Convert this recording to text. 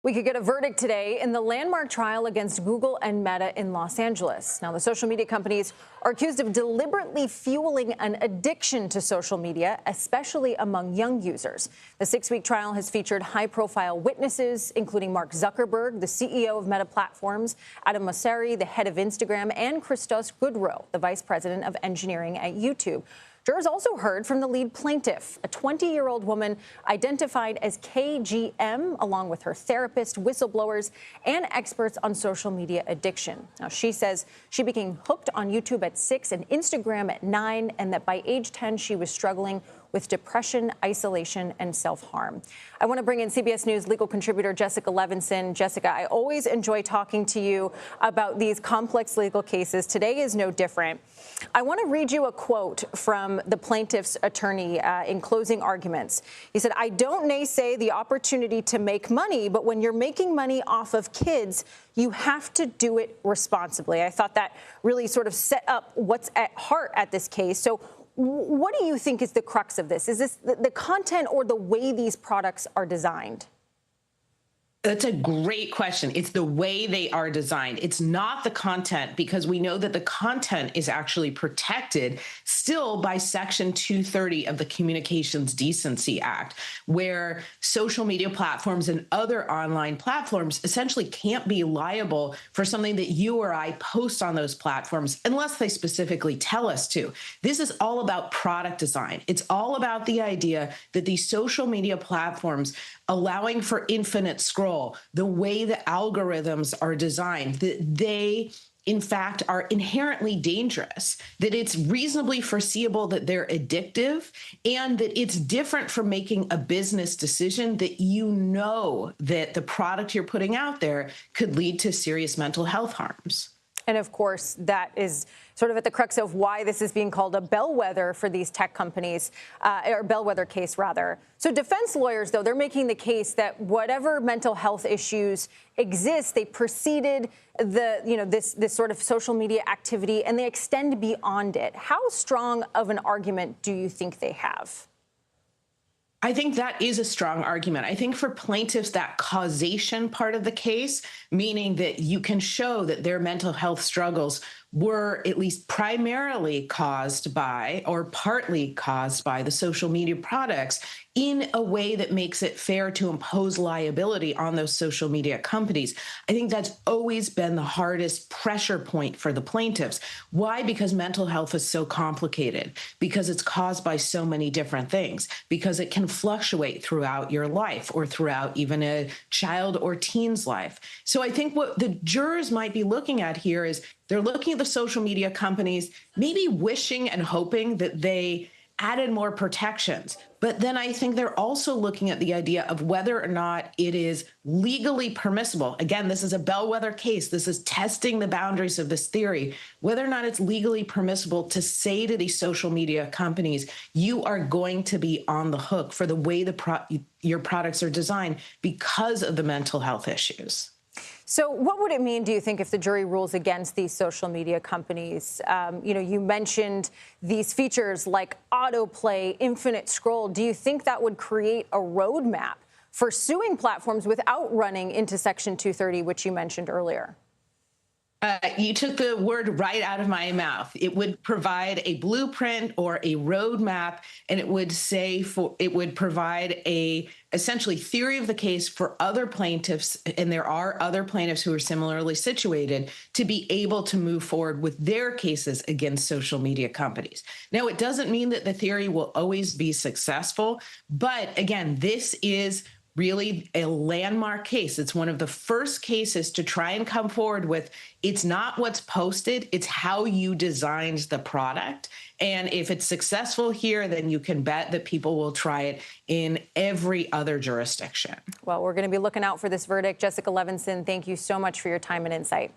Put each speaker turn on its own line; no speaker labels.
We could get a verdict today in the landmark trial against Google and Meta in Los Angeles. Now, the social media companies are accused of deliberately fueling an addiction to social media, especially among young users. The 6-week trial has featured high-profile witnesses, including Mark Zuckerberg, the CEO of Meta Platforms, Adam Mosseri, the head of Instagram, and Christos Goudeau, the vice president of engineering at YouTube. Jurors also heard from the lead plaintiff, a 20-year-old woman identified as KGM, along with her therapist, whistleblowers, and experts on social media addiction. Now, she says she became hooked on YouTube at 6 and Instagram at 9, and that by age 10, she was struggling with depression, isolation, and self-harm. I want to bring in CBS News legal contributor Jessica Levinson. Jessica, I always enjoy talking to you about these complex legal cases. Today is no different. I want to read you a quote from the plaintiff's attorney in closing arguments. He said, "I don't naysay the opportunity to make money, but when you're making money off of kids, you have to do it responsibly." I thought that really sort of set up what's at heart at this case. So what do you think is the crux of this? Is this the content or the way these products are designed?
That's a great question. It's the way they are designed. It's not the content, because we know that the content is actually protected still by Section 230 of the Communications Decency Act, where social media platforms and other online platforms essentially can't be liable for something that you or I post on those platforms unless they specifically tell us to. This is all about product design. It's all about the idea that these social media platforms, allowing for infinite scroll, the way the algorithms are designed, that they, in fact, are inherently dangerous, that it's reasonably foreseeable that they're addictive, and that it's different from making a business decision that you know that the product you're putting out there could lead to serious mental health harms.
And of course, that is sort of at the crux of why this is being called a bellwether for these tech companies, or bellwether case, rather. So defense lawyers, though, they're making the case that whatever mental health issues exist, they preceded this sort of social media activity, and they extend beyond it. How strong of an argument do you think they have?
I think that is a strong argument. I think for plaintiffs, that causation part of the case, meaning that you can show that their mental health struggles were at least primarily caused by, or partly caused by, the social media products in a way that makes it fair to impose liability on those social media companies. I think that's always been the hardest pressure point for the plaintiffs. Why? Because mental health is so complicated, because it's caused by so many different things, because it can fluctuate throughout your life or throughout even a child or teen's life. So I think what the jurors might be looking at here is they're looking at the social media companies, maybe wishing and hoping that they added more protections. But then I think they're also looking at the idea of whether or not it is legally permissible. Again, this is a bellwether case. This is testing the boundaries of this theory, whether or not it's legally permissible to say to these social media companies, you are going to be on the hook for the way your products are designed because of the mental health issues.
So what would it mean, do you think, if the jury rules against these social media companies? You mentioned these features like autoplay, infinite scroll. Do you think that would create a roadmap for suing platforms without running into Section 230, which you mentioned earlier?
You took the word right out of my mouth. It would provide a blueprint or a roadmap, and it would provide a essentially theory of the case for other plaintiffs, and there are other plaintiffs who are similarly situated, to be able to move forward with their cases against social media companies. Now, it doesn't mean that the theory will always be successful, but again, this is really a landmark case. It's one of the first cases to try and come forward with, it's not what's posted, it's how you designed the product. And if it's successful here, then you can bet that people will try it in every other jurisdiction.
Well, we're going to be looking out for this verdict. Jessica Levinson, thank you so much for your time and insight.